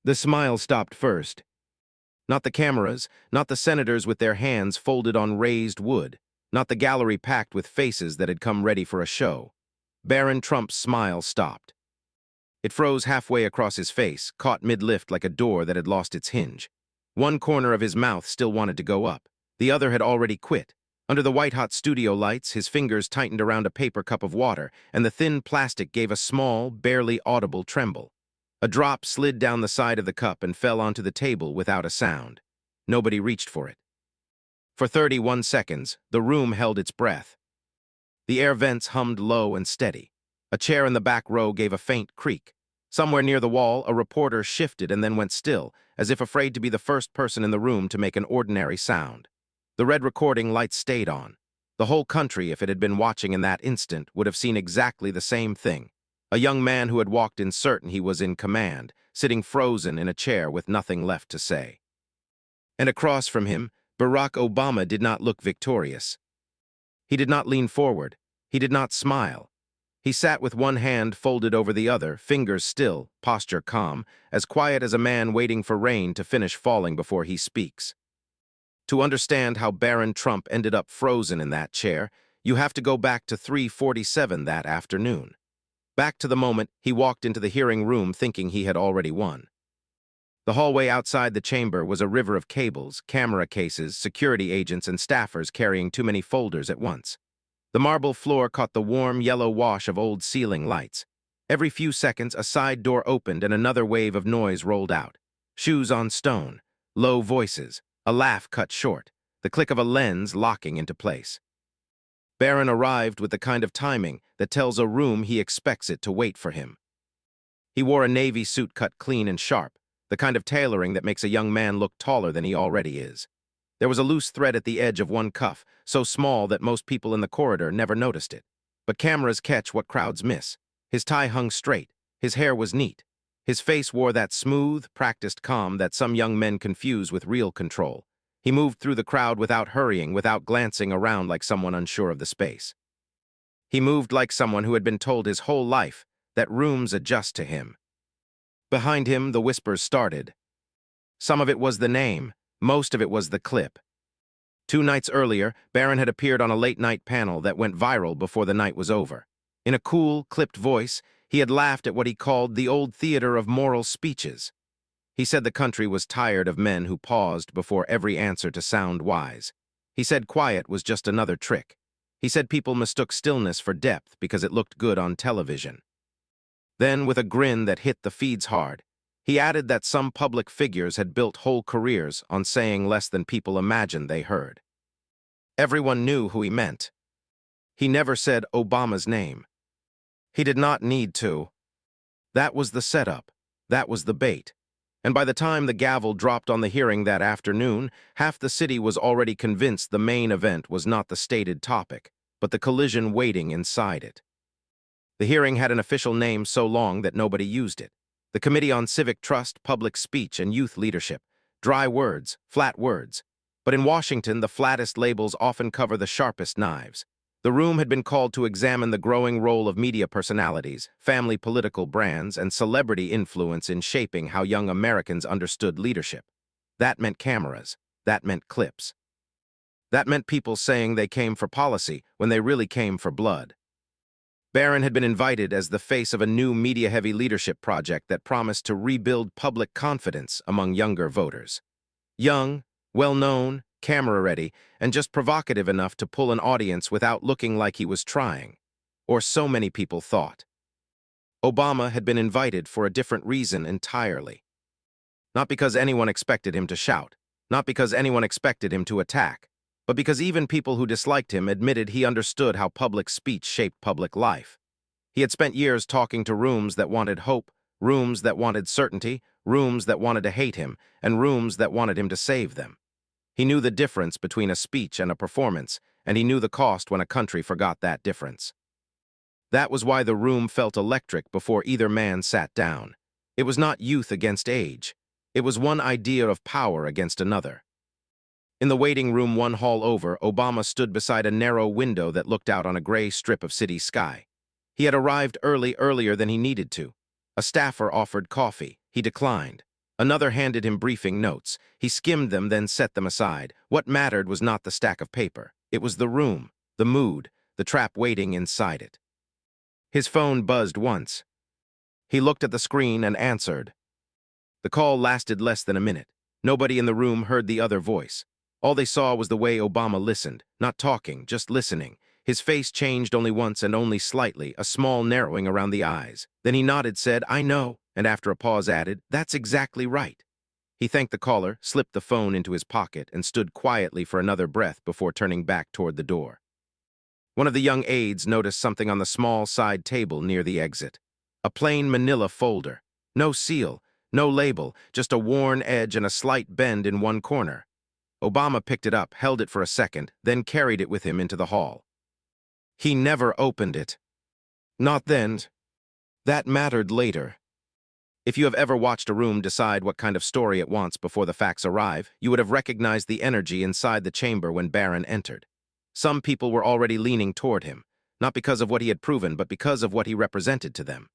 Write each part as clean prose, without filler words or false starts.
The smile stopped first. Not the cameras, not the senators with their hands folded on raised wood, not the gallery packed with faces that had come ready for a show. Barron Trump's smile stopped. It froze halfway across his face, caught mid-lift like a door that had lost its hinge. One corner of his mouth still wanted to go up. The other had already quit. Under the white-hot studio lights, his fingers tightened around a paper cup of water, and the thin plastic gave a small, barely audible tremble. A drop slid down the side of the cup and fell onto the table without a sound. Nobody reached for it. For 31 seconds, the room held its breath. The air vents hummed low and steady. A chair in the back row gave a faint creak. Somewhere near the wall, a reporter shifted and then went still, as if afraid to be the first person in the room to make an ordinary sound. The red recording lights stayed on. The whole country, if it had been watching in that instant, would have seen exactly the same thing. A young man who had walked in certain he was in command, sitting frozen in a chair with nothing left to say. And across from him, Barack Obama did not look victorious. He did not lean forward. He did not smile. He sat with one hand folded over the other, fingers still, posture calm, as quiet as a man waiting for rain to finish falling before he speaks. To understand how Barron Trump ended up frozen in that chair, you have to go back to 3:47 that afternoon. Back to the moment he walked into the hearing room thinking he had already won. The hallway outside the chamber was a river of cables, camera cases, security agents, and staffers carrying too many folders at once. The marble floor caught the warm, yellow wash of old ceiling lights. Every few seconds, a side door opened and another wave of noise rolled out. Shoes on stone, low voices, a laugh cut short, the click of a lens locking into place. Barron arrived with the kind of timing that tells a room he expects it to wait for him. He wore a navy suit cut clean and sharp, the kind of tailoring that makes a young man look taller than he already is. There was a loose thread at the edge of one cuff, so small that most people in the corridor never noticed it. But cameras catch what crowds miss. His tie hung straight. His hair was neat. His face wore that smooth, practiced calm that some young men confuse with real control. He moved through the crowd without hurrying, without glancing around like someone unsure of the space. He moved like someone who had been told his whole life that rooms adjust to him. Behind him, the whispers started. Some of it was the name. Most of it was the clip. 2 nights earlier, Barron had appeared on a late-night panel that went viral before the night was over. In a cool, clipped voice, he had laughed at what he called the old theater of moral speeches. He said the country was tired of men who paused before every answer to sound wise. He said quiet was just another trick. He said people mistook stillness for depth because it looked good on television. Then, with a grin that hit the feeds hard, he added that some public figures had built whole careers on saying less than people imagined they heard. Everyone knew who he meant. He never said Obama's name. He did not need to. That was the setup. That was the bait. And by the time the gavel dropped on the hearing that afternoon, half the city was already convinced the main event was not the stated topic, but the collision waiting inside it. The hearing had an official name so long that nobody used it. The Committee on Civic Trust, Public Speech, and Youth Leadership. Dry words, flat words. But in Washington, the flattest labels often cover the sharpest knives. The room had been called to examine the growing role of media personalities, family political brands, and celebrity influence in shaping how young Americans understood leadership. That meant cameras. That meant clips. That meant people saying they came for policy when they really came for blood. Barron had been invited as the face of a new media-heavy leadership project that promised to rebuild public confidence among younger voters. Young, well-known, camera-ready, and just provocative enough to pull an audience without looking like he was trying. Or so many people thought. Obama had been invited for a different reason entirely. Not because anyone expected him to shout, not because anyone expected him to attack, but because even people who disliked him admitted he understood how public speech shaped public life. He had spent years talking to rooms that wanted hope, rooms that wanted certainty, rooms that wanted to hate him, and rooms that wanted him to save them. He knew the difference between a speech and a performance, and he knew the cost when a country forgot that difference. That was why the room felt electric before either man sat down. It was not youth against age. It was one idea of power against another. In the waiting room one hall over, Obama stood beside a narrow window that looked out on a gray strip of city sky. He had arrived earlier than he needed to. A staffer offered coffee. He declined. Another handed him briefing notes. He skimmed them, then set them aside. What mattered was not the stack of paper. It was the room, the mood, the trap waiting inside it. His phone buzzed once. He looked at the screen and answered. The call lasted less than a minute. Nobody in the room heard the other voice. All they saw was the way Obama listened, not talking, just listening. His face changed only once and only slightly, a small narrowing around the eyes. Then he nodded, said, "I know," and after a pause added, "That's exactly right." He thanked the caller, slipped the phone into his pocket, and stood quietly for another breath before turning back toward the door. One of the young aides noticed something on the small side table near the exit. A plain manila folder. No seal, no label, just a worn edge and a slight bend in one corner. Obama picked it up, held it for a second, then carried it with him into the hall. He never opened it. Not then. That mattered later. If you have ever watched a room decide what kind of story it wants before the facts arrive, you would have recognized the energy inside the chamber when Barron entered. Some people were already leaning toward him, not because of what he had proven, but because of what he represented to them.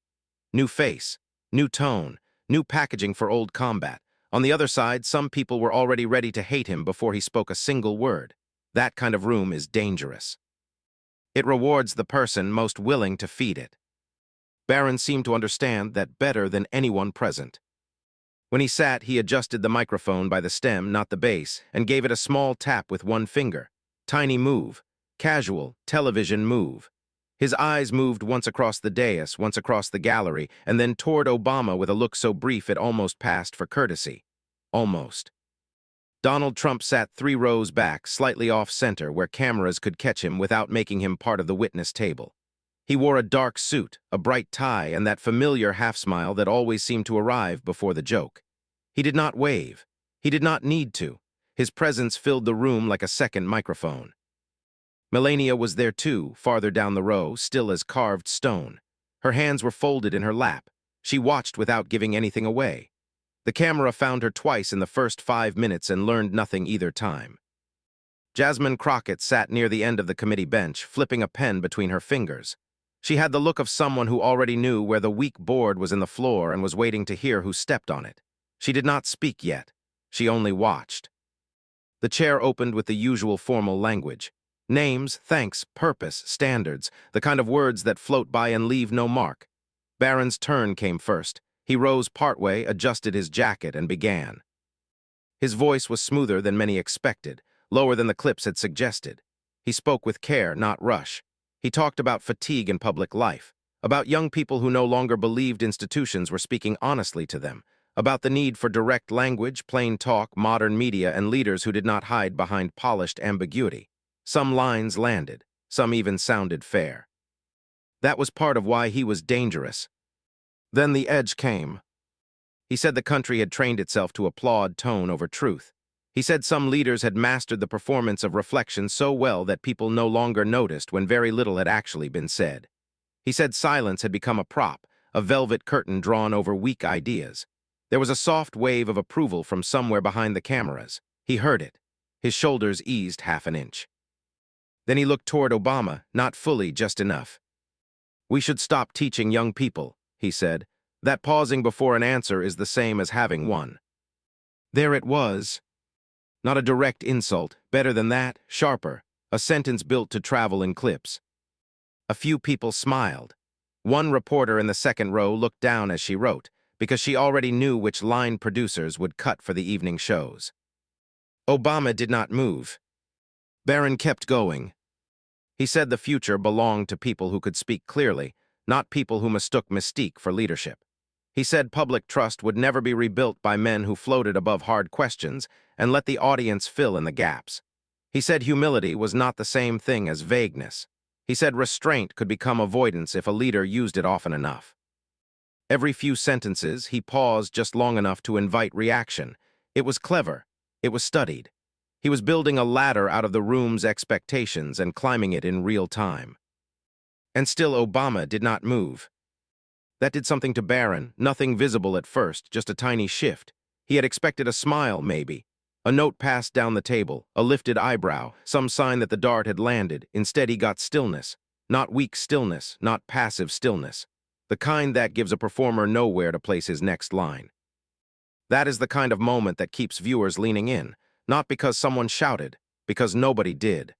New face, new tone, new packaging for old combat. On the other side, some people were already ready to hate him before he spoke a single word. That kind of room is dangerous. It rewards the person most willing to feed it. Barron seemed to understand that better than anyone present. When he sat, he adjusted the microphone by the stem, not the base, and gave it a small tap with one finger. Tiny move. Casual, television move. His eyes moved once across the dais, once across the gallery, and then toward Obama with a look so brief it almost passed for courtesy. Almost. Donald Trump sat 3 rows back, slightly off-center, where cameras could catch him without making him part of the witness table. He wore a dark suit, a bright tie, and that familiar half-smile that always seemed to arrive before the joke. He did not wave. He did not need to. His presence filled the room like a second microphone. Melania was there too, farther down the row, still as carved stone. Her hands were folded in her lap. She watched without giving anything away. The camera found her twice in the first 5 minutes and learned nothing either time. Jasmine Crockett sat near the end of the committee bench, flipping a pen between her fingers. She had the look of someone who already knew where the weak board was in the floor and was waiting to hear who stepped on it. She did not speak yet. She only watched. The chair opened with the usual formal language. Names, thanks, purpose, standards, the kind of words that float by and leave no mark. Barron's turn came first. He rose partway, adjusted his jacket, and began. His voice was smoother than many expected, lower than the clips had suggested. He spoke with care, not rush. He talked about fatigue in public life, about young people who no longer believed institutions were speaking honestly to them, about the need for direct language, plain talk, modern media, and leaders who did not hide behind polished ambiguity. Some lines landed, some even sounded fair. That was part of why he was dangerous. Then the edge came. He said the country had trained itself to applaud tone over truth. He said some leaders had mastered the performance of reflection so well that people no longer noticed when very little had actually been said. He said silence had become a prop, a velvet curtain drawn over weak ideas. There was a soft wave of approval from somewhere behind the cameras. He heard it. His shoulders eased half an inch. Then he looked toward Obama, not fully, just enough. "We should stop teaching young people," he said. "That pausing before an answer is the same as having one." There it was. Not a direct insult, better than that, sharper, a sentence built to travel in clips. A few people smiled. One reporter in the second row looked down as she wrote, because she already knew which line producers would cut for the evening shows. Obama did not move. Barron kept going. He said the future belonged to people who could speak clearly, not people who mistook mystique for leadership. He said public trust would never be rebuilt by men who floated above hard questions and let the audience fill in the gaps. He said humility was not the same thing as vagueness. He said restraint could become avoidance if a leader used it often enough. Every few sentences, he paused just long enough to invite reaction. It was clever. It was studied. He was building a ladder out of the room's expectations and climbing it in real time. And still Obama did not move. That did something to Barron, nothing visible at first, just a tiny shift. He had expected a smile, maybe. A note passed down the table, a lifted eyebrow, some sign that the dart had landed. Instead, he got stillness. Not weak stillness, not passive stillness. The kind that gives a performer nowhere to place his next line. That is the kind of moment that keeps viewers leaning in, not because someone shouted, because nobody did.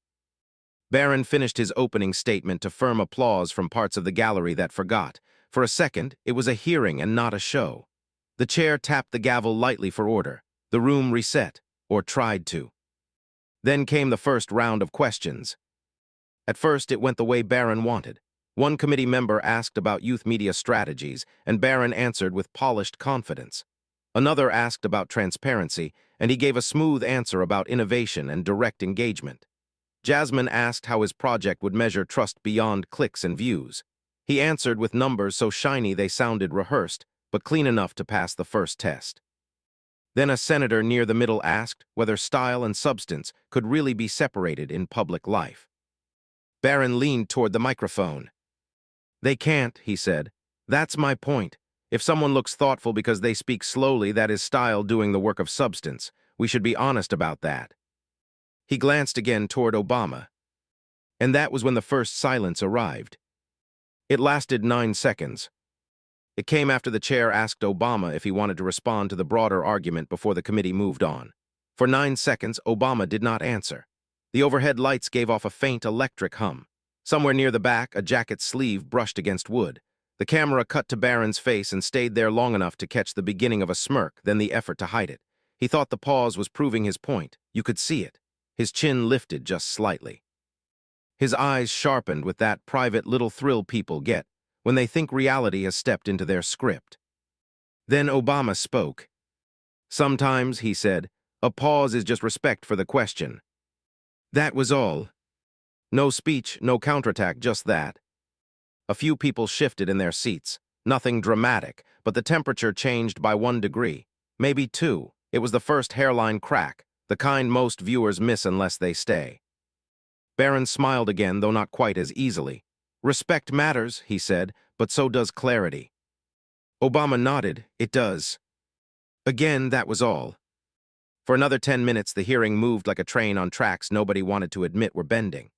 Barron finished his opening statement to firm applause from parts of the gallery that forgot. For a second, it was a hearing and not a show. The chair tapped the gavel lightly for order. The room reset, or tried to. Then came the first round of questions. At first, it went the way Barron wanted. One committee member asked about youth media strategies, and Barron answered with polished confidence. Another asked about transparency, and he gave a smooth answer about innovation and direct engagement. Jasmine asked how his project would measure trust beyond clicks and views. He answered with numbers so shiny they sounded rehearsed, but clean enough to pass the first test. Then a senator near the middle asked whether style and substance could really be separated in public life. Barron leaned toward the microphone. "They can't," he said. "That's my point. If someone looks thoughtful because they speak slowly, that is style doing the work of substance. We should be honest about that." He glanced again toward Obama. And that was when the first silence arrived. It lasted 9 seconds. It came after the chair asked Obama if he wanted to respond to the broader argument before the committee moved on. For 9 seconds, Obama did not answer. The overhead lights gave off a faint electric hum. Somewhere near the back, a jacket's sleeve brushed against wood. The camera cut to Barron's face and stayed there long enough to catch the beginning of a smirk, then the effort to hide it. He thought the pause was proving his point. You could see it. His chin lifted just slightly. His eyes sharpened with that private little thrill people get when they think reality has stepped into their script. Then Obama spoke. "Sometimes," he said, "a pause is just respect for the question." That was all. No speech, no counterattack, just that. A few people shifted in their seats. Nothing dramatic, but the temperature changed by 1 degree, maybe 2. It was the first hairline crack, the kind most viewers miss unless they stay. Barron smiled again, though not quite as easily. "Respect matters," he said, "but so does clarity." Obama nodded. "It does." Again, that was all. For another 10 minutes, the hearing moved like a train on tracks nobody wanted to admit were bending.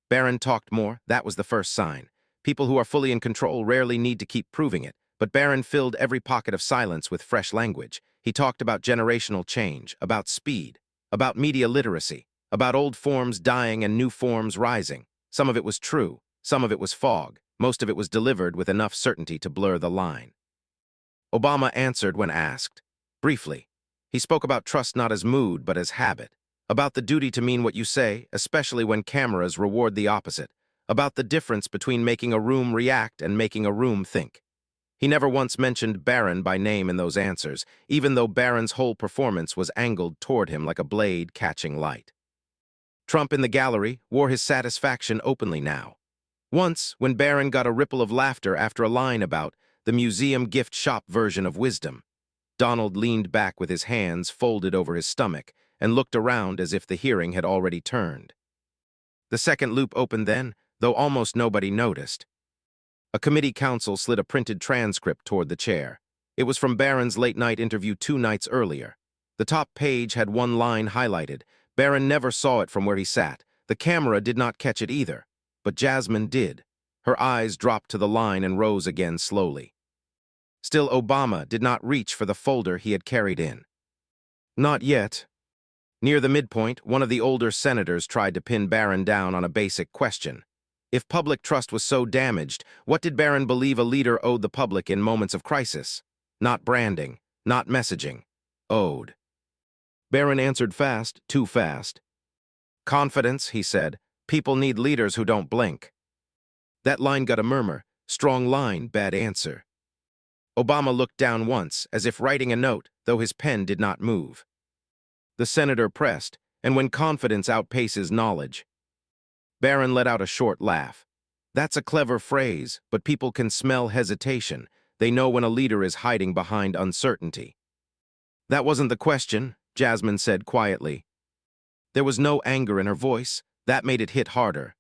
Barron talked more. That was the first sign. People who are fully in control rarely need to keep proving it, but Barron filled every pocket of silence with fresh language. He talked about generational change, about speed, about media literacy, about old forms dying and new forms rising. Some of it was true, some of it was fog, most of it was delivered with enough certainty to blur the line. Obama answered when asked. Briefly. He spoke about trust not as mood, but as habit. About the duty to mean what you say, especially when cameras reward the opposite. About the difference between making a room react and making a room think. He never once mentioned Barron by name in those answers, even though Barron's whole performance was angled toward him like a blade catching light. Trump in the gallery wore his satisfaction openly now. Once, when Barron got a ripple of laughter after a line about the museum gift shop version of wisdom, Donald leaned back with his hands folded over his stomach and looked around as if the hearing had already turned. The second loop opened then, though almost nobody noticed. A committee counsel slid a printed transcript toward the chair. It was from Barron's late-night interview 2 nights earlier. The top page had one line highlighted. Barron never saw it from where he sat. The camera did not catch it either, but Jasmine did. Her eyes dropped to the line and rose again slowly. Still, Obama did not reach for the folder he had carried in. Not yet. Near the midpoint, one of the older senators tried to pin Barron down on a basic question. If public trust was so damaged, what did Barron believe a leader owed the public in moments of crisis? Not branding, not messaging. Owed. Barron answered fast, too fast. Confidence, he said. People need leaders who don't blink. That line got a murmur. Strong line, bad answer. Obama looked down once, as if writing a note, though his pen did not move. The senator pressed, and when confidence outpaces knowledge. Barron let out a short laugh. That's a clever phrase, but people can smell hesitation. They know when a leader is hiding behind uncertainty. That wasn't the question, Jasmine said quietly. There was no anger in her voice. That made it hit harder.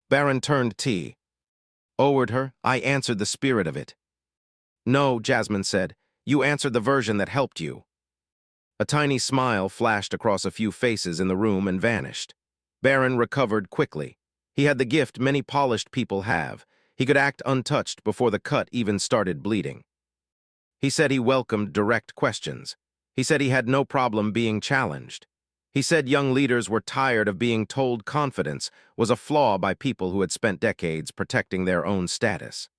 Barron turned tea. Over her, I answered the spirit of it. No, Jasmine said. You answered the version that helped you. A tiny smile flashed across a few faces in the room and vanished. Barron recovered quickly. He had the gift many polished people have. He could act untouched before the cut even started bleeding. He said he welcomed direct questions. He said he had no problem being challenged. He said young leaders were tired of being told confidence was a flaw by people who had spent decades protecting their own status.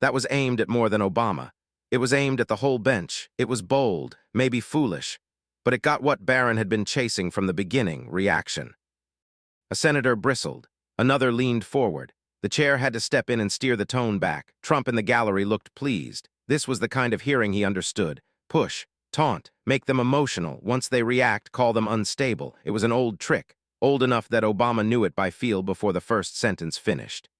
That was aimed at more than Obama. It was aimed at the whole bench. It was bold, maybe foolish, but it got what Barron had been chasing from the beginning: reaction. A senator bristled. Another leaned forward. The chair had to step in and steer the tone back. Trump in the gallery looked pleased. This was the kind of hearing he understood. Push, taunt, make them emotional. Once they react, call them unstable. It was an old trick, old enough that Obama knew it by feel before the first sentence finished.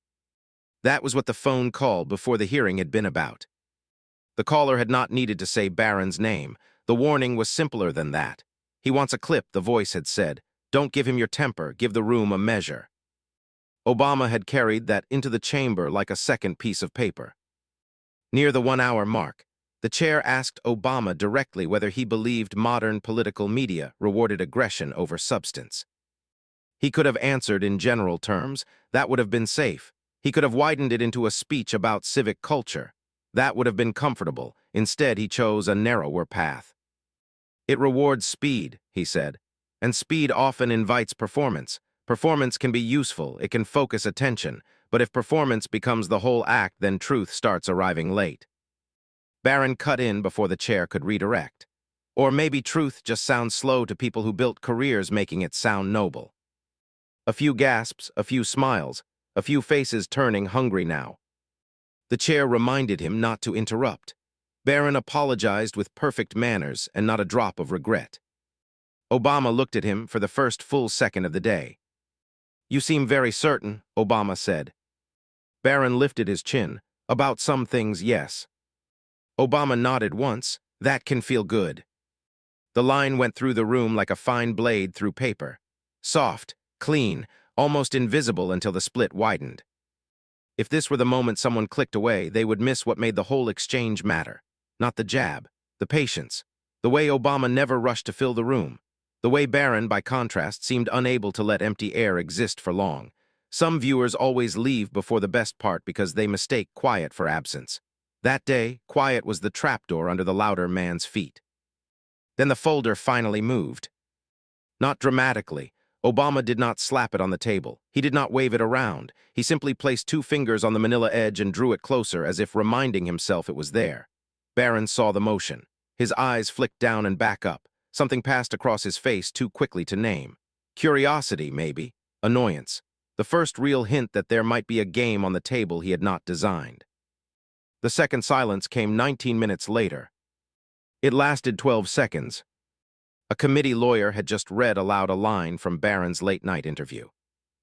That was what the phone call before the hearing had been about. The caller had not needed to say Barron's name. The warning was simpler than that. He wants a clip, the voice had said. Don't give him your temper, give the room a measure. Obama had carried that into the chamber like a second piece of paper. Near the 1-hour mark, the chair asked Obama directly whether he believed modern political media rewarded aggression over substance. He could have answered in general terms. That would have been safe. He could have widened it into a speech about civic culture. That would have been comfortable. Instead, he chose a narrower path. It rewards speed, he said, and speed often invites performance. Performance can be useful, it can focus attention, but if performance becomes the whole act, then truth starts arriving late. Barron cut in before the chair could redirect. Or maybe truth just sounds slow to people who built careers making it sound noble. A few gasps, a few smiles, a few faces turning hungry now. The chair reminded him not to interrupt. Barron apologized with perfect manners and not a drop of regret. Obama looked at him for the first full second of the day. You seem very certain, Obama said. Barron lifted his chin. About some things, yes. Obama nodded once. That can feel good. The line went through the room like a fine blade through paper. Soft, clean, almost invisible until the split widened. If this were the moment someone clicked away, they would miss what made the whole exchange matter. Not the jab, the patience, the way Obama never rushed to fill the room, the way Barron, by contrast, seemed unable to let empty air exist for long. Some viewers always leave before the best part because they mistake quiet for absence. That day, quiet was the trapdoor under the louder man's feet. Then the folder finally moved. Not dramatically. Obama did not slap it on the table. He did not wave it around. He simply placed 2 fingers on the manila edge and drew it closer as if reminding himself it was there. Barron saw the motion. His eyes flicked down and back up. Something passed across his face too quickly to name. Curiosity, maybe. Annoyance. The first real hint that there might be a game on the table he had not designed. The second silence came 19 minutes later. It lasted 12 seconds. A committee lawyer had just read aloud a line from Barron's late-night interview.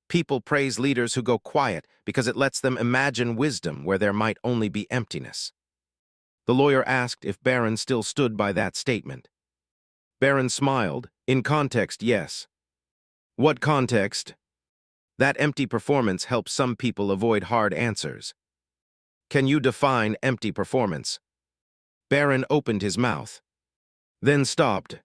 People praise leaders who go quiet because it lets them imagine wisdom where there might only be emptiness. The lawyer asked if Barron still stood by that statement. Barron smiled. In context, yes. What context? That empty performance helps some people avoid hard answers. Can you define empty performance? Barron opened his mouth, then stopped.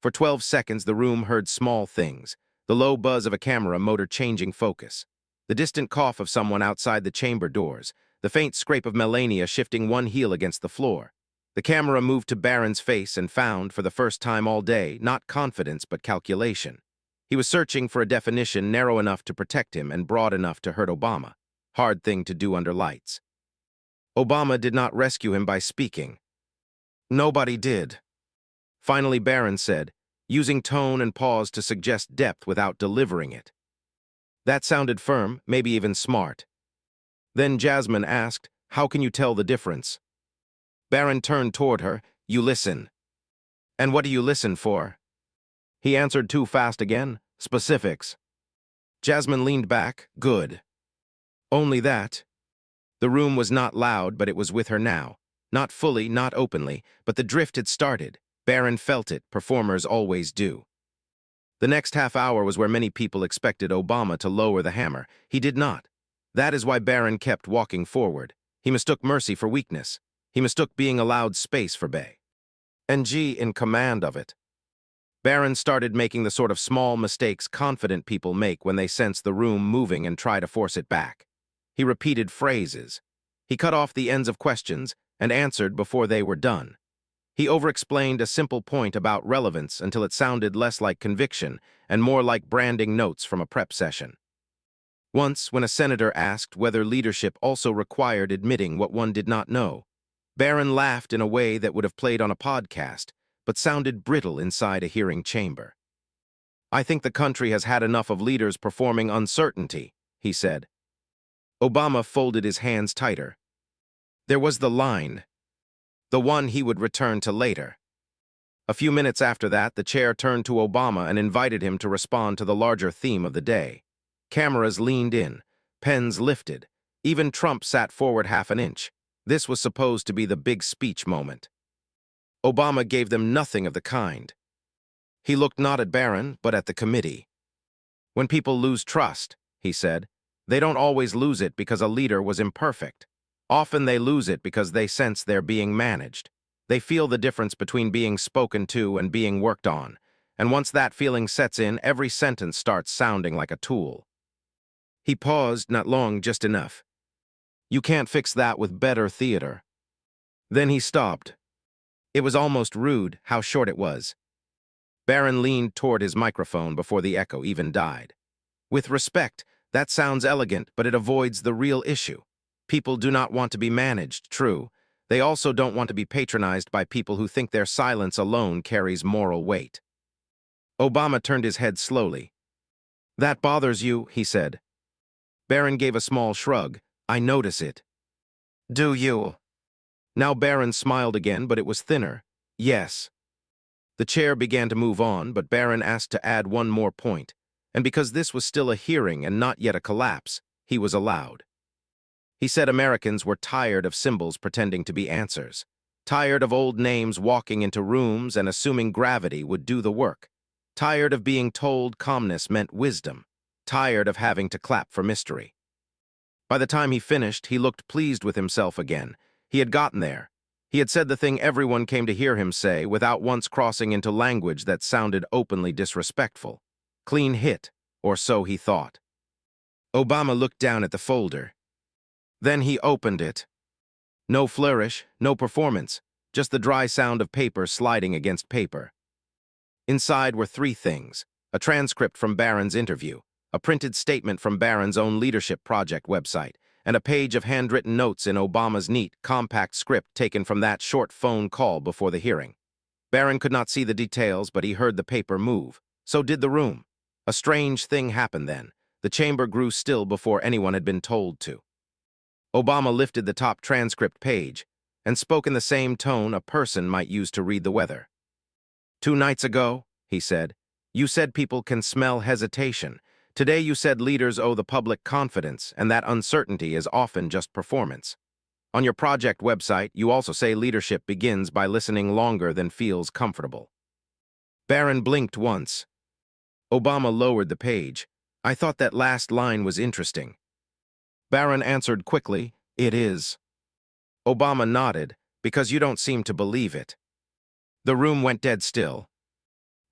For 12 seconds, the room heard small things. The low buzz of a camera motor changing focus. The distant cough of someone outside the chamber doors. The faint scrape of Melania shifting one heel against the floor. The camera moved to Barron's face and found, for the first time all day, not confidence but calculation. He was searching for a definition narrow enough to protect him and broad enough to hurt Obama. Hard thing to do under lights. Obama did not rescue him by speaking. Nobody did. Finally, Barron said, using tone and pause to suggest depth without delivering it. That sounded firm, maybe even smart. Then Jasmine asked, how can you tell the difference? Barron turned toward her. You listen. And what do you listen for? He answered too fast again. Specifics. Jasmine leaned back. Good. Only that. The room was not loud, but it was with her now. Not fully, not openly, but the drift had started. Barron felt it. Performers always do. The next half hour was where many people expected Obama to lower the hammer. He did not. That is why Barron kept walking forward. He mistook mercy for weakness. He mistook being allowed space for Bay. And G in command of it. Barron started making the sort of small mistakes confident people make when they sense the room moving and try to force it back. He repeated phrases. He cut off the ends of questions, and answered before they were done. He overexplained a simple point about relevance until it sounded less like conviction and more like branding notes from a prep session. Once, when a senator asked whether leadership also required admitting what one did not know, Barron laughed in a way that would have played on a podcast, but sounded brittle inside a hearing chamber. "I think the country has had enough of leaders performing uncertainty," he said. Obama folded his hands tighter. There was the line, the one he would return to later. A few minutes after that, the chair turned to Obama and invited him to respond to the larger theme of the day. Cameras leaned in, pens lifted. Even Trump sat forward half an inch. This was supposed to be the big speech moment. Obama gave them nothing of the kind. He looked not at Barron, but at the committee. "When people lose trust," he said, "they don't always lose it because a leader was imperfect. Often they lose it because they sense they're being managed. They feel the difference between being spoken to and being worked on, and once that feeling sets in, every sentence starts sounding like a tool." He paused, not long, just enough. "You can't fix that with better theater." Then he stopped. It was almost rude how short it was. Barron leaned toward his microphone before the echo even died. "With respect, that sounds elegant, but it avoids the real issue. People do not want to be managed, true. They also don't want to be patronized by people who think their silence alone carries moral weight." Obama turned his head slowly. "That bothers you," he said. Barron gave a small shrug. "I notice it." "Do you?" Now Barron smiled again, but it was thinner. "Yes." The chair began to move on, but Barron asked to add one more point, and because this was still a hearing and not yet a collapse, he was allowed. He said Americans were tired of symbols pretending to be answers, tired of old names walking into rooms and assuming gravity would do the work, tired of being told calmness meant wisdom, tired of having to clap for mystery. By the time he finished, he looked pleased with himself again. He had gotten there. He had said the thing everyone came to hear him say without once crossing into language that sounded openly disrespectful. Clean hit, or so he thought. Obama looked down at the folder. Then he opened it. No flourish, no performance, just the dry sound of paper sliding against paper. Inside were three things: a transcript from Barron's interview, a printed statement from Barron's own leadership project website, and a page of handwritten notes in Obama's neat, compact script taken from that short phone call before the hearing. Barron could not see the details, but he heard the paper move. So did the room. A strange thing happened then. The chamber grew still before anyone had been told to. Obama lifted the top transcript page and spoke in the same tone a person might use to read the weather. "2 nights ago," he said, "you said people can smell hesitation. Today you said leaders owe the public confidence and that uncertainty is often just performance. On your project website, you also say leadership begins by listening longer than feels comfortable." Barron blinked once. Obama lowered the page. "I thought that last line was interesting." Barron answered quickly, "It is." Obama nodded, "Because you don't seem to believe it." The room went dead still.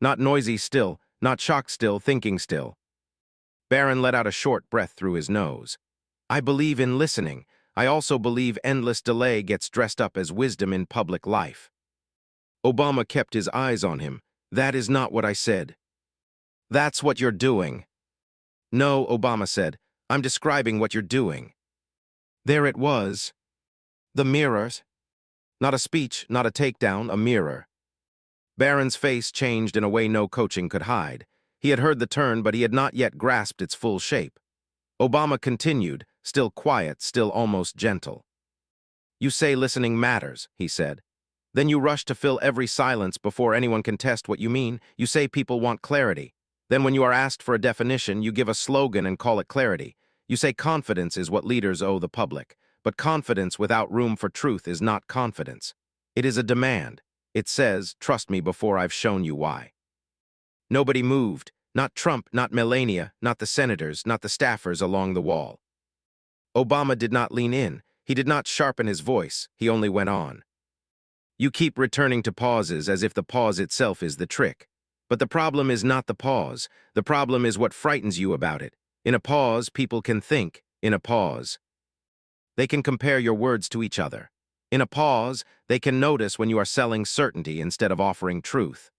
Not noisy still, not shocked still, thinking still. Barron let out a short breath through his nose. "I believe in listening. I also believe endless delay gets dressed up as wisdom in public life." Obama kept his eyes on him. "That is not what I said." "That's what you're doing." "No," Obama said. "I'm describing what you're doing." There it was. The mirrors. Not a speech, not a takedown, a mirror. Barron's face changed in a way no coaching could hide. He had heard the turn, but he had not yet grasped its full shape. Obama continued, still quiet, still almost gentle. "You say listening matters," he said. "Then you rush to fill every silence before anyone can test what you mean. You say people want clarity. Then when you are asked for a definition, you give a slogan and call it clarity. You say confidence is what leaders owe the public. But confidence without room for truth is not confidence. It is a demand. It says, trust me before I've shown you why." Nobody moved. Not Trump, not Melania, not the senators, not the staffers along the wall. Obama did not lean in. He did not sharpen his voice. He only went on. "You keep returning to pauses as if the pause itself is the trick. But the problem is not the pause. The problem is what frightens you about it. In a pause, people can think. In a pause, they can compare your words to each other. In a pause, they can notice when you are selling certainty instead of offering truth.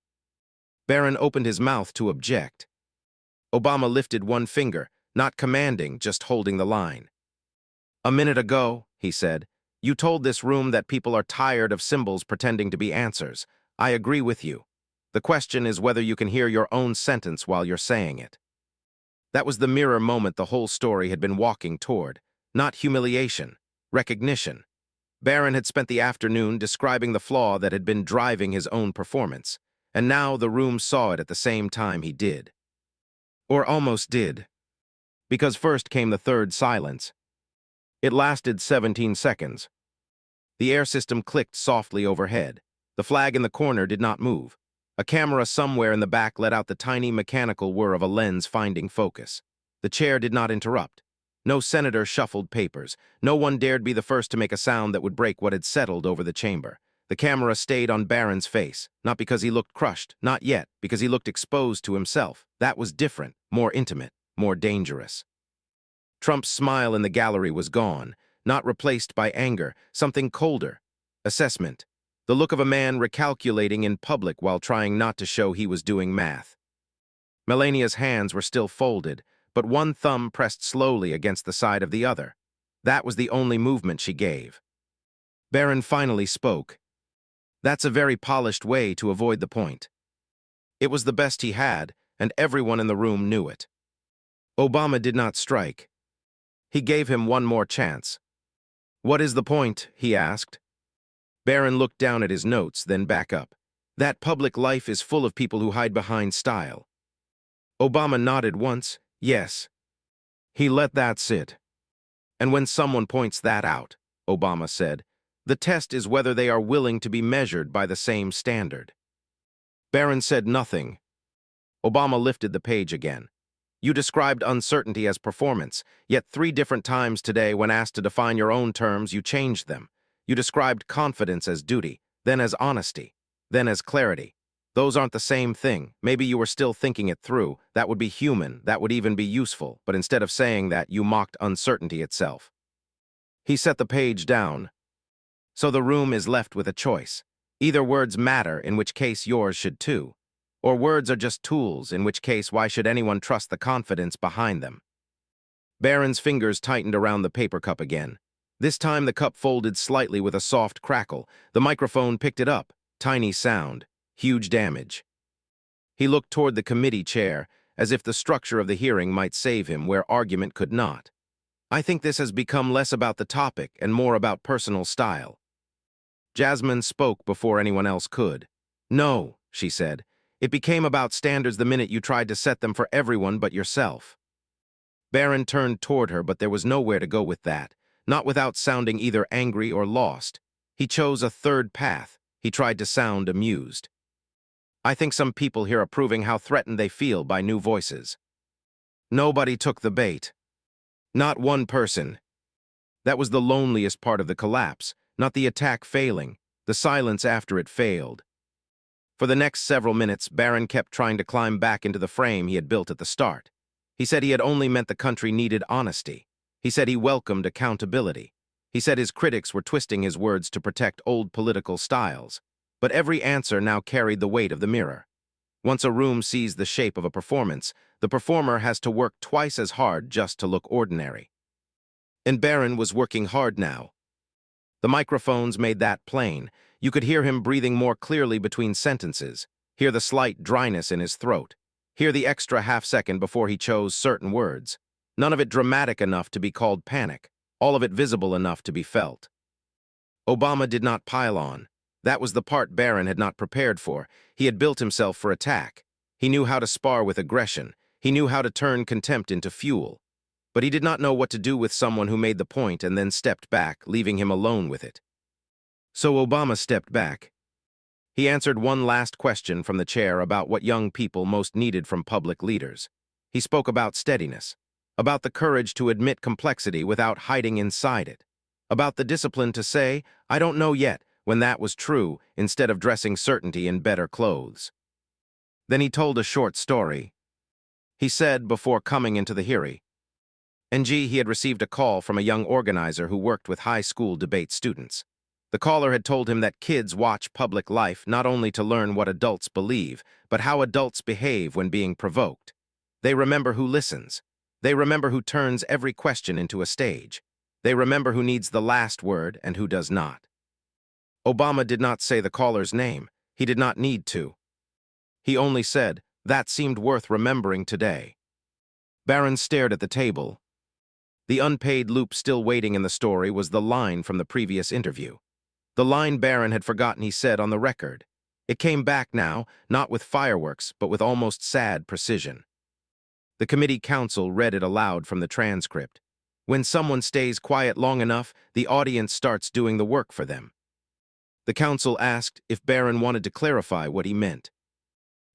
Barron opened his mouth to object. Obama lifted one finger, not commanding, just holding the line. "A minute ago," he said, "you told this room that people are tired of symbols pretending to be answers. I agree with you. The question is whether you can hear your own sentence while you're saying it." That was the mirror moment the whole story had been walking toward. Not humiliation, recognition. Barron had spent the afternoon describing the flaw that had been driving his own performance, and now the room saw it at the same time he did. Or almost did. Because first came the third silence. It lasted 17 seconds. The air system clicked softly overhead. The flag in the corner did not move. A camera somewhere in the back let out the tiny mechanical whir of a lens finding focus. The chair did not interrupt. No senator shuffled papers. No one dared be the first to make a sound that would break what had settled over the chamber. The camera stayed on Barron's face, not because he looked crushed, not yet, because he looked exposed to himself. That was different, more intimate, more dangerous. Trump's smile in the gallery was gone, not replaced by anger, something colder. Assessment. The look of a man recalculating in public while trying not to show he was doing math. Melania's hands were still folded, but one thumb pressed slowly against the side of the other. That was the only movement she gave. Barron finally spoke. That's a very polished way to avoid the point. It was the best he had, and everyone in the room knew it. Obama did not strike. He gave him one more chance. "What is the point?" he asked. Barron looked down at his notes, then back up. "That public life is full of people who hide behind style." Obama nodded once, yes. He let that sit. "And when someone points that out," Obama said, "the test is whether they are willing to be measured by the same standard." Barron said nothing. Obama lifted the page again. "You described uncertainty as performance, yet 3 different times today when asked to define your own terms, you changed them. You described confidence as duty, then as honesty, then as clarity. Those aren't the same thing. Maybe you were still thinking it through. That would be human, that would even be useful, but instead of saying that, you mocked uncertainty itself." He set the page down. "So the room is left with a choice. Either words matter, in which case yours should too. Or words are just tools, in which case why should anyone trust the confidence behind them?" Barron's fingers tightened around the paper cup again. This time the cup folded slightly with a soft crackle. The microphone picked it up. Tiny sound. Huge damage. He looked toward the committee chair, as if the structure of the hearing might save him where argument could not. "I think this has become less about the topic and more about personal style." Jasmine spoke before anyone else could. "No," she said. "It became about standards the minute you tried to set them for everyone but yourself." Barron turned toward her, but there was nowhere to go with that, not without sounding either angry or lost. He chose a third path. He tried to sound amused. "I think some people here are proving how threatened they feel by new voices." Nobody took the bait. Not one person. That was the loneliest part of the collapse, not the attack failing, the silence after it failed. For the next several minutes, Barron kept trying to climb back into the frame he had built at the start. He said he had only meant the country needed honesty. He said he welcomed accountability. He said his critics were twisting his words to protect old political styles. But every answer now carried the weight of the mirror. Once a room sees the shape of a performance, the performer has to work twice as hard just to look ordinary. And Barron was working hard now. The microphones made that plain. You could hear him breathing more clearly between sentences, hear the slight dryness in his throat, hear the extra half-second before he chose certain words. None of it dramatic enough to be called panic, all of it visible enough to be felt. Obama did not pile on. That was the part Barron had not prepared for. He had built himself for attack. He knew how to spar with aggression. He knew how to turn contempt into fuel. But he did not know what to do with someone who made the point and then stepped back, leaving him alone with it. So Obama stepped back. He answered one last question from the chair about what young people most needed from public leaders. He spoke about steadiness, about the courage to admit complexity without hiding inside it, about the discipline to say, "I don't know yet," when that was true, instead of dressing certainty in better clothes. Then he told a short story. He said, before coming into the hearing, he had received a call from a young organizer who worked with high school debate students. The caller had told him that kids watch public life not only to learn what adults believe, but how adults behave when being provoked. They remember who listens. They remember who turns every question into a stage. They remember who needs the last word and who does not. Obama did not say the caller's name. He did not need to. He only said, "That seemed worth remembering today." Barron stared at the table. The unpaid loop still waiting in the story was the line from the previous interview. The line Barron had forgotten he said on the record. It came back now, not with fireworks, but with almost sad precision. The committee counsel read it aloud from the transcript. When someone stays quiet long enough, the audience starts doing the work for them. The counsel asked if Barron wanted to clarify what he meant.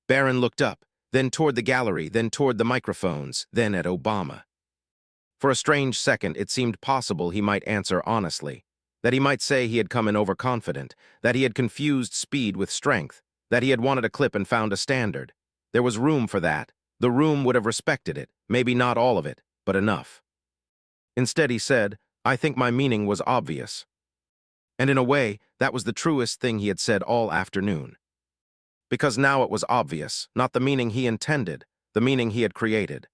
Barron looked up, then toward the gallery, then toward the microphones, then at Obama. For a strange second, it seemed possible he might answer honestly, that he might say he had come in overconfident, that he had confused speed with strength, that he had wanted a clip and found a standard. There was room for that. The room would have respected it, maybe not all of it, but enough. Instead, he said, "I think my meaning was obvious." And in a way, that was the truest thing he had said all afternoon. Because now it was obvious, not the meaning he intended, the meaning he had created.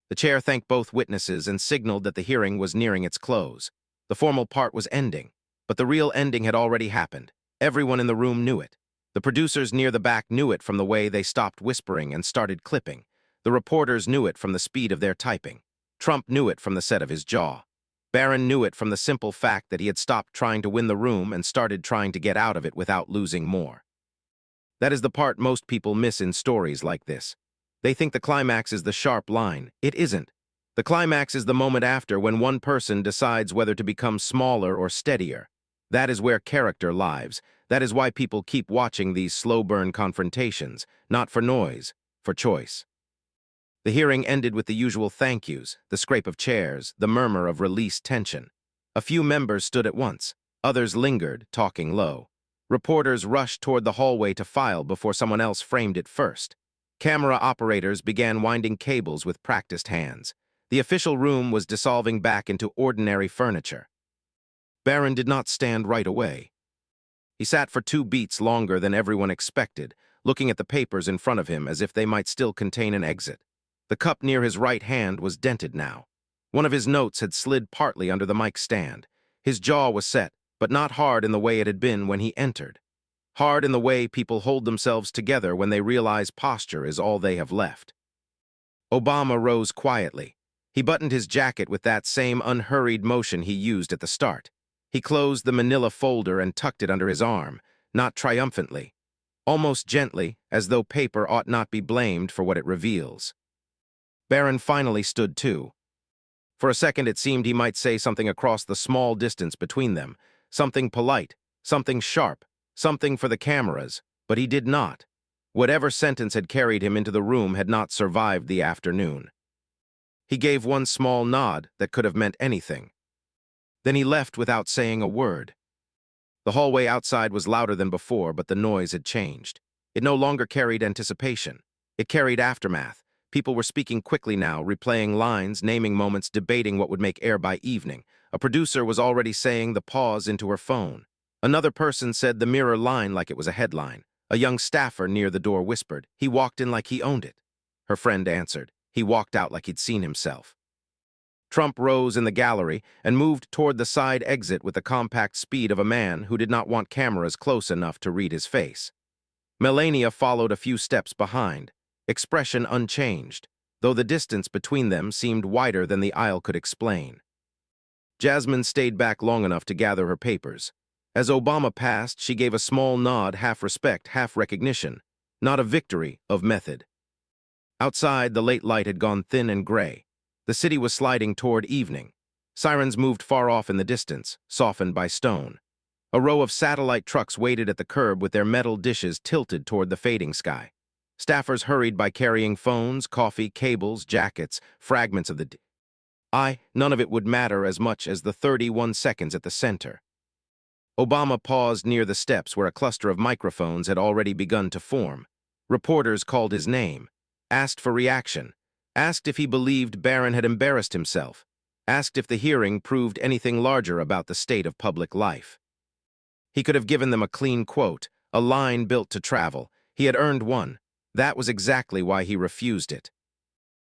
The chair thanked both witnesses and signaled that the hearing was nearing its close. The formal part was ending, but the real ending had already happened. Everyone in the room knew it. The producers near the back knew it from the way they stopped whispering and started clipping. The reporters knew it from the speed of their typing. Trump knew it from the set of his jaw. Barron knew it from the simple fact that he had stopped trying to win the room and started trying to get out of it without losing more. That is the part most people miss in stories like this. They think the climax is the sharp line. It isn't. The climax is the moment after, when one person decides whether to become smaller or steadier. That is where character lives. That is why people keep watching these slow-burn confrontations, not for noise, for choice. The hearing ended with the usual thank yous, the scrape of chairs, the murmur of released tension. A few members stood at once. Others lingered, talking low. Reporters rushed toward the hallway to file before someone else framed it first. Camera operators began winding cables with practiced hands. The official room was dissolving back into ordinary furniture. Barron did not stand right away. He sat for 2 beats longer than everyone expected, looking at the papers in front of him as if they might still contain an exit. The cup near his right hand was dented now. One of his notes had slid partly under the mic stand. His jaw was set, but not hard in the way it had been when he entered. Hard in the way people hold themselves together when they realize posture is all they have left. Obama rose quietly. He buttoned his jacket with that same unhurried motion he used at the start. He closed the manila folder and tucked it under his arm, not triumphantly, almost gently, as though paper ought not be blamed for what it reveals. Barron finally stood too. For a second it seemed he might say something across the small distance between them, something polite, something sharp, something for the cameras, but he did not. Whatever sentence had carried him into the room had not survived the afternoon. He gave one small nod that could have meant anything. Then he left without saying a word. The hallway outside was louder than before, but the noise had changed. It no longer carried anticipation. It carried aftermath. People were speaking quickly now, replaying lines, naming moments, debating what would make air by evening. A producer was already saying the pause into her phone. Another person said the mirror line like it was a headline. A young staffer near the door whispered, "He walked in like he owned it." Her friend answered, "He walked out like he'd seen himself." Trump rose in the gallery and moved toward the side exit with the compact speed of a man who did not want cameras close enough to read his face. Melania followed a few steps behind, expression unchanged, though the distance between them seemed wider than the aisle could explain. Jasmine stayed back long enough to gather her papers. As Obama passed, she gave a small nod, half respect, half recognition, not a victory, of method. Outside, the late light had gone thin and gray. The city was sliding toward evening. Sirens moved far off in the distance, softened by stone. A row of satellite trucks waited at the curb with their metal dishes tilted toward the fading sky. Staffers hurried by carrying phones, coffee, cables, jackets, fragments of the none of it would matter as much as the 31 seconds at the center. Obama paused near the steps where a cluster of microphones had already begun to form. Reporters called his name, asked for reaction, asked if he believed Barron had embarrassed himself, asked if the hearing proved anything larger about the state of public life. He could have given them a clean quote, a line built to travel. He had earned one. That was exactly why he refused it.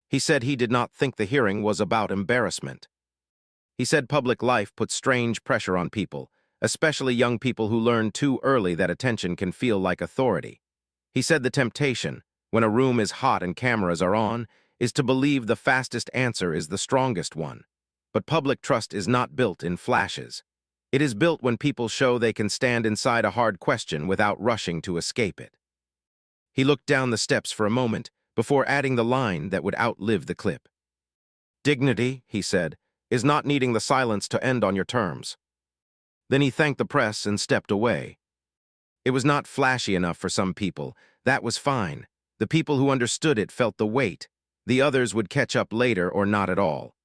He said he did not think the hearing was about embarrassment. He said public life put strange pressure on people, especially young people who learn too early that attention can feel like authority. He said the temptation, when a room is hot and cameras are on, is to believe the fastest answer is the strongest one. But public trust is not built in flashes. It is built when people show they can stand inside a hard question without rushing to escape it. He looked down the steps for a moment before adding the line that would outlive the clip. "Dignity," he said, "is not needing the silence to end on your terms." Then he thanked the press and stepped away. It was not flashy enough for some people. That was fine. The people who understood it felt the weight. The others would catch up later or not at all.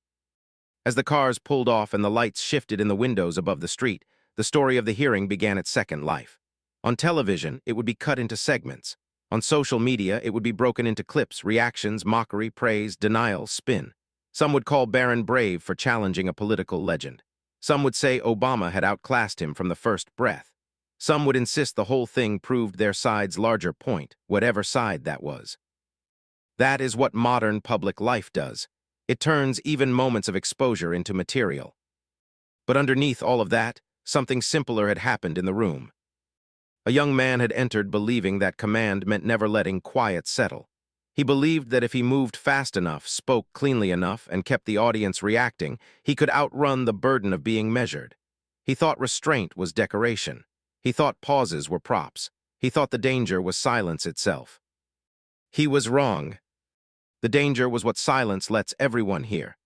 As the cars pulled off and the lights shifted in the windows above the street, the story of the hearing began its second life. On television, it would be cut into segments. On social media, it would be broken into clips, reactions, mockery, praise, denial, spin. Some would call Barron brave for challenging a political legend. Some would say Obama had outclassed him from the first breath. Some would insist the whole thing proved their side's larger point, whatever side that was. That is what modern public life does. It turns even moments of exposure into material. But underneath all of that, something simpler had happened in the room. A young man had entered believing that command meant never letting quiet settle. He believed that if he moved fast enough, spoke cleanly enough, and kept the audience reacting, he could outrun the burden of being measured. He thought restraint was decoration. He thought pauses were props. He thought the danger was silence itself. He was wrong. The danger was what silence lets everyone hear.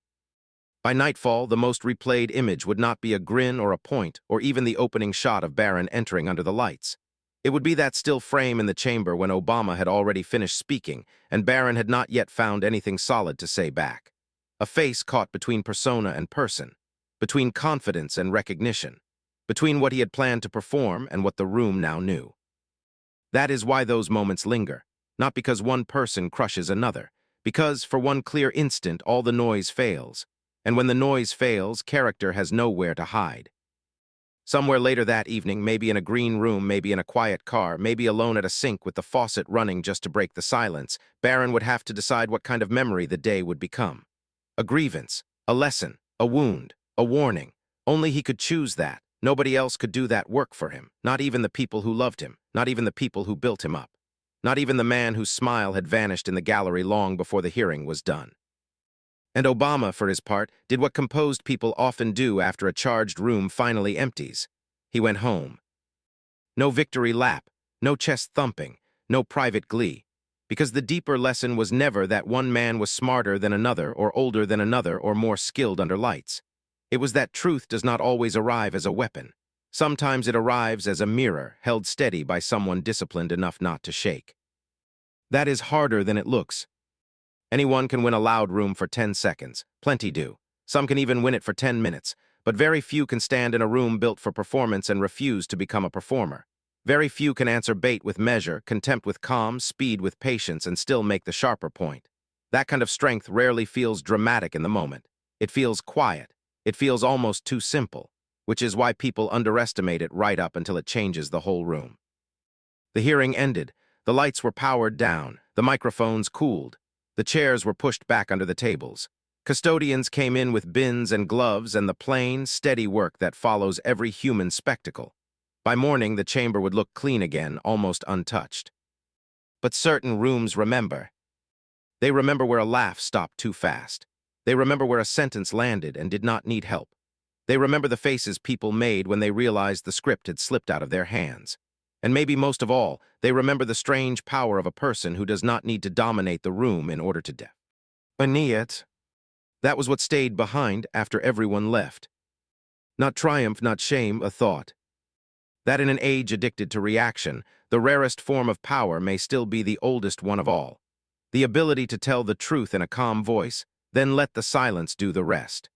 By nightfall, the most replayed image would not be a grin or a point, or even the opening shot of Barron entering under the lights. It would be that still frame in the chamber when Obama had already finished speaking, and Barron had not yet found anything solid to say back. A face caught between persona and person, between confidence and recognition, between what he had planned to perform and what the room now knew. That is why those moments linger, not because one person crushes another, because, for one clear instant, all the noise fails. And when the noise fails, character has nowhere to hide. Somewhere later that evening, maybe in a green room, maybe in a quiet car, maybe alone at a sink with the faucet running just to break the silence, Barron would have to decide what kind of memory the day would become. A grievance, a lesson, a wound, a warning. Only he could choose that. Nobody else could do that work for him, not even the people who loved him, not even the people who built him up. Not even the man whose smile had vanished in the gallery long before the hearing was done. And Obama, for his part, did what composed people often do after a charged room finally empties. He went home. No victory lap, no chest thumping, no private glee. Because the deeper lesson was never that one man was smarter than another, or older than another, or more skilled under lights. It was that truth does not always arrive as a weapon. Sometimes it arrives as a mirror, held steady by someone disciplined enough not to shake. That is harder than it looks. Anyone can win a loud room for 10 seconds. Plenty do. Some can even win it for 10 minutes. But very few can stand in a room built for performance and refuse to become a performer. Very few can answer bait with measure, contempt with calm, speed with patience, and still make the sharper point. That kind of strength rarely feels dramatic in the moment. It feels quiet. It feels almost too simple, which is why people underestimate it right up until it changes the whole room. The hearing ended. The lights were powered down. The microphones cooled. The chairs were pushed back under the tables. Custodians came in with bins and gloves and the plain, steady work that follows every human spectacle. By morning, the chamber would look clean again, almost untouched. But certain rooms remember. They remember where a laugh stopped too fast. They remember where a sentence landed and did not need help. They remember the faces people made when they realized the script had slipped out of their hands. And maybe most of all, they remember the strange power of a person who does not need to dominate the room in order to define it. That was what stayed behind after everyone left. Not triumph, not shame, a thought. That in an age addicted to reaction, the rarest form of power may still be the oldest one of all. The ability to tell the truth in a calm voice, then let the silence do the rest.